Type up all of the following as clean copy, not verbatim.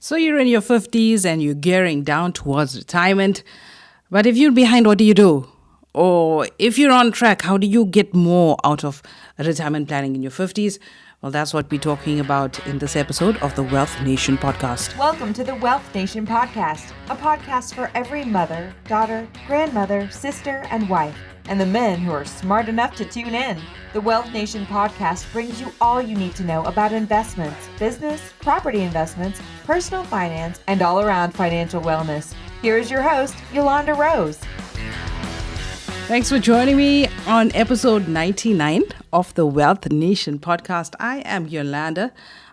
So you're in your 50s and you're gearing down towards retirement. But if you're behind, what do you do? Or if you're on track, how do you get more out of retirement planning in your 50s? Well, that's what we're talking about in this episode of the Wealth Nation podcast. Welcome to the Wealth Nation podcast, a podcast for every mother, daughter, grandmother, sister, and wife, and the men who are smart enough to tune in. The Wealth Nation podcast brings you all you need to know about investments, business, property investments, personal finance, and all-around financial wellness. Here is your host, Yolanda Rose. Thanks for joining me on episode 99 of the Wealth Nation podcast. I am Yolanda.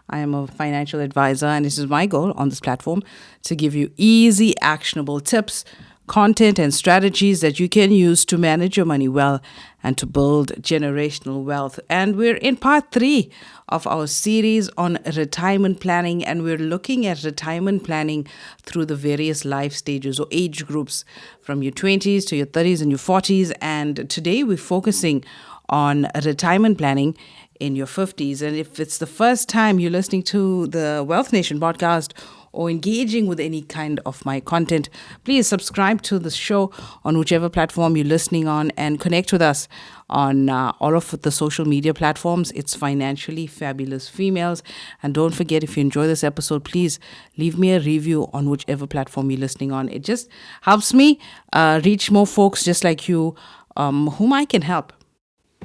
I am a financial advisor, and this is my goal on this platform to give you easy, actionable tips, content, and strategies that you can use to manage your money well and to build generational wealth. And we're in part 3 of our series on retirement planning, and we're looking at retirement planning through the various life stages or age groups from your 20s to your 30s and your 40s. And today we're focusing on retirement planning in your 50s. And if it's the first time you're listening to the Wealth Nation podcast or engaging with any kind of my content, please subscribe to the show on whichever platform you're listening on and connect with us on all of the social media platforms. It's Financially Fabulous Females. And don't forget, if you enjoy this episode, please leave me a review on whichever platform you're listening on. It just helps me reach more folks just like you whom I can help.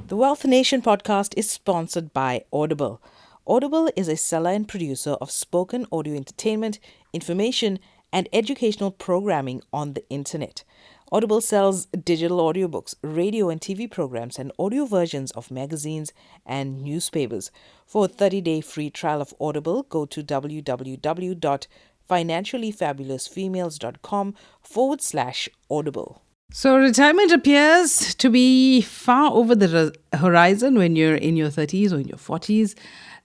The Wealth Nation podcast is sponsored by Audible. Audible is a seller and producer of spoken audio entertainment, information, and educational programming on the internet. Audible sells digital audiobooks, radio and TV programs, and audio versions of magazines and newspapers. For a 30-day free trial of Audible, go to www.financiallyfabulousfemales.com/audible. So retirement appears to be far over the horizon when you're in your 30s or in your 40s.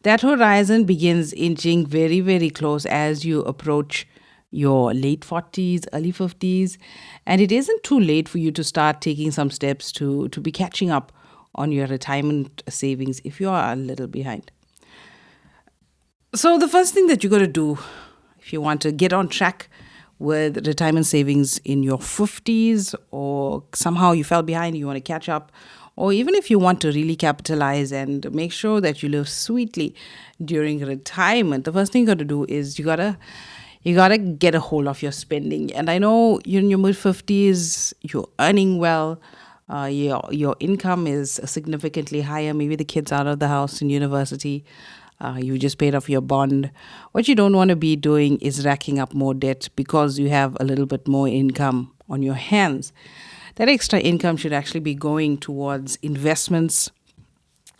That horizon begins inching very, very close as you approach your late 40s, early 50s. And it isn't too late for you to start taking some steps to be catching up on your retirement savings if you are a little behind. So the first thing that you got to do if you want to get on track with retirement savings in your 50s, or somehow you fell behind, you want to catch up, or even if you want to really capitalize and make sure that you live sweetly during retirement, the first thing you got to do is you gotta get a hold of your spending. And I know you're in your mid-50s, you're earning well, your income is significantly higher. Maybe the kids out of the house in university. You just paid off your bond. What you don't want to be doing is racking up more debt because you have a little bit more income on your hands. That extra income should actually be going towards investments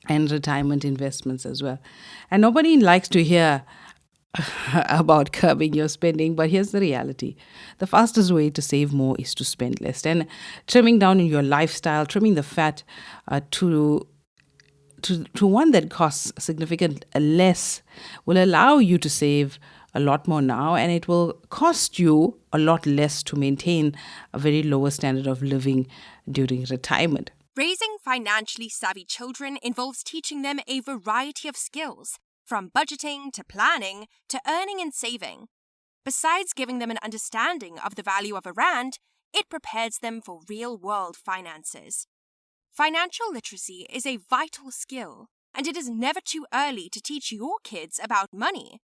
and retirement investments as well. And nobody likes to hear about curbing your spending, but here's the reality. The fastest way to save more is to spend less. And trimming down in your lifestyle, trimming the fat to one that costs significant less will allow you to save a lot more now, and it will cost you a lot less to maintain a very lower standard of living during retirement. Raising financially savvy children involves teaching them a variety of skills, from budgeting to planning to earning and saving. Besides giving them an understanding of the value of a rand, it prepares them for real-world finances. Financial literacy is a vital skill, and it is never too early to teach your kids about money.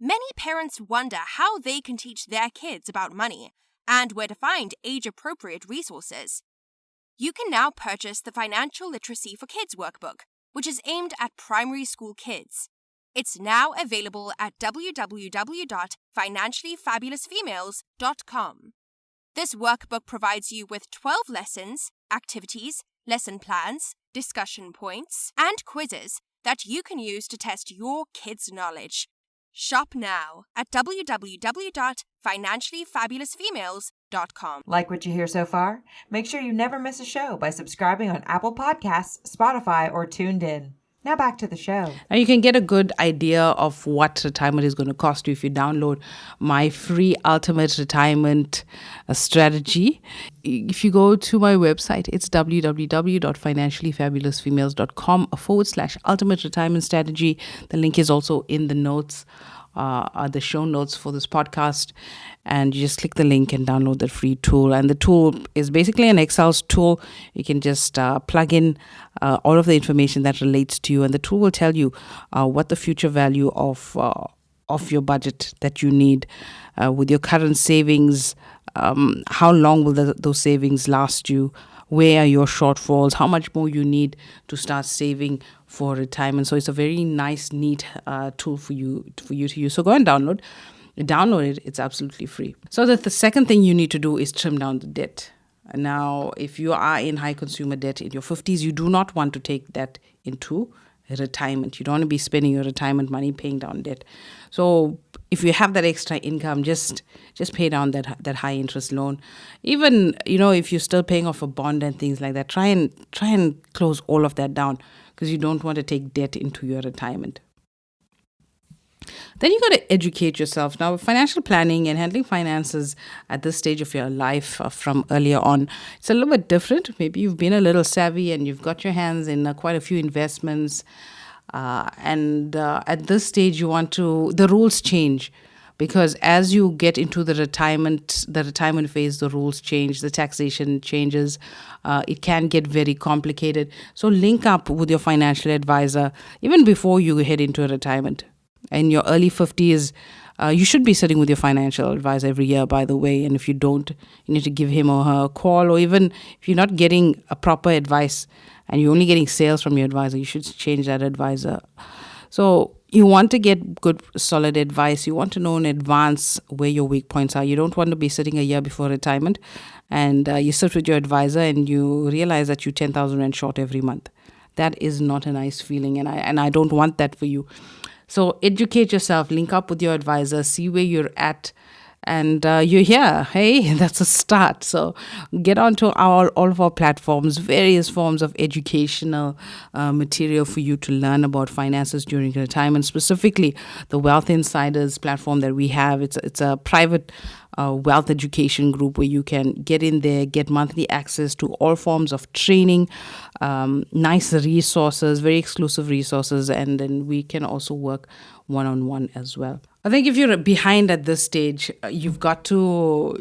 Many parents wonder how they can teach their kids about money and where to find age-appropriate resources. You can now purchase the Financial Literacy for Kids workbook, which is aimed at primary school kids. It's now available at www.financiallyfabulousfemales.com. This workbook provides you with 12 lessons, activities, lesson plans, discussion points, and quizzes that you can use to test your kids' knowledge. Shop now at www.financiallyfabulousfemales.com. Like what you hear so far? Make sure you never miss a show by subscribing on Apple Podcasts, Spotify, or Tuned In. Now back to the show. Now you can get a good idea of what retirement is going to cost you if you download my free ultimate retirement strategy. If you go to my website, it's www.financiallyfabulousfemales.com/ultimate retirement strategy. The link is also in the notes are the show notes for this podcast. And you just click the link and download the free tool. And the tool is basically an Excel tool. You can just plug in all of the information that relates to you. And the tool will tell you what the future value of your budget that you need with your current savings. How long will those savings last you? Where are your shortfalls? How much more you need to start saving for retirement? So it's a very nice, neat tool for you to use. So go and download it. It's absolutely free. So the second thing you need to do is trim down the debt. Now, if you are in high consumer debt in your 50s, you do not want to take that into retirement. You don't want to be spending your retirement money paying down debt. So if you have that extra income, just pay down that high interest loan. Even, if you're still paying off a bond and things like that, try and close all of that down, because you don't want to take debt into your retirement. Then you got to educate yourself. Now, financial planning and handling finances at this stage of your life from earlier on, it's a little bit different. Maybe you've been a little savvy and you've got your hands in quite a few investments. And at this stage, the rules change, because as you get into the retirement phase, the rules change, the taxation changes. It can get very complicated. So link up with your financial advisor even before you head into retirement. In your early 50s, you should be sitting with your financial advisor every year, by the way. And if you don't, you need to give him or her a call. Or even if you're not getting a proper advice and you're only getting sales from your advisor, you should change that advisor. So you want to get good, solid advice. You want to know in advance where your weak points are. You don't want to be sitting a year before retirement and you sit with your advisor and you realize that you're 10,000 Rand short every month. That is not a nice feeling, and I don't want that for you. So educate yourself, link up with your advisor, see where you're at, and you're here. Hey, that's a start. So get onto all of our platforms, various forms of educational material for you to learn about finances during retirement, specifically the Wealth Insiders platform that we have. It's a private wealth education group where you can get in there, get monthly access to all forms of training, nice resources, very exclusive resources, and then we can also work one-on-one as well. I think if you're behind at this stage, you've got to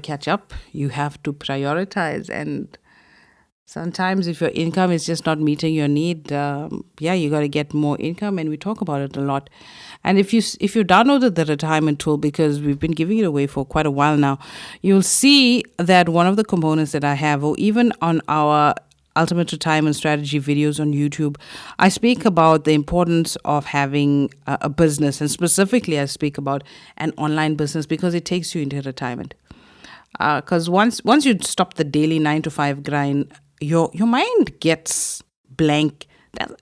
catch up. You have to prioritize, and sometimes if your income is just not meeting your need, you got to get more income, and we talk about it a lot. And if you downloaded the retirement tool, because we've been giving it away for quite a while now, you'll see that one of the components that I have, or even on our Ultimate Retirement Strategy videos on YouTube, I speak about the importance of having a business, and specifically I speak about an online business, because it takes you into retirement. Because once you stop the daily 9-to-5 grind, your mind gets blank.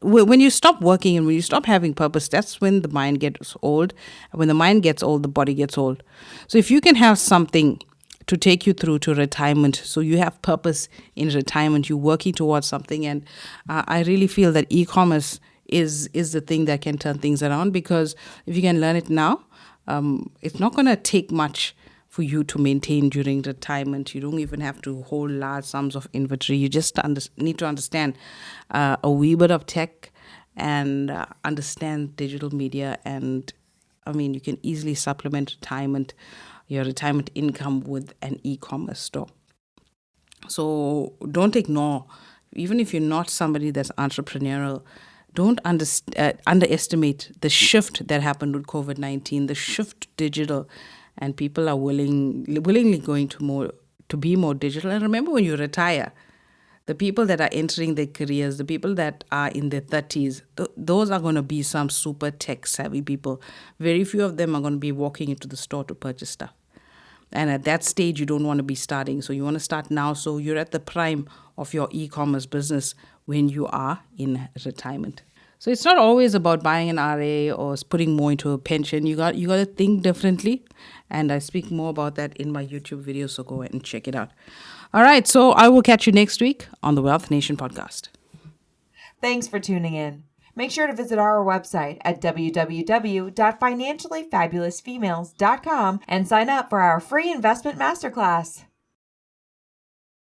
When you stop working and when you stop having purpose, that's when the mind gets old. And when the mind gets old, the body gets old. So if you can have something to take you through to retirement, so you have purpose in retirement, you're working towards something, and I really feel that e-commerce is the thing that can turn things around, because if you can learn it now, it's not going to take much for you to maintain during retirement. You don't even have to hold large sums of inventory. You just need to understand a wee bit of tech and understand digital media. And you can easily supplement your retirement income with an e-commerce store. So don't ignore, even if you're not somebody that's entrepreneurial, don't underestimate the shift that happened with COVID-19, the shift to digital. And people are willingly going to be more digital. And remember, when you retire, the people that are entering their careers, the people that are in their 30s, those are going to be some super tech savvy people. Very few of them are going to be walking into the store to purchase stuff. And at that stage, you don't want to be starting. So you want to start now, so you're at the prime of your e-commerce business when you are in retirement. So it's not always about buying an RA or putting more into a pension. You got to think differently. And I speak more about that in my YouTube video, so go ahead and check it out. All right, so I will catch you next week on the Wealth Nation podcast. Thanks for tuning in. Make sure to visit our website at www.financiallyfabulousfemales.com and sign up for our free investment masterclass.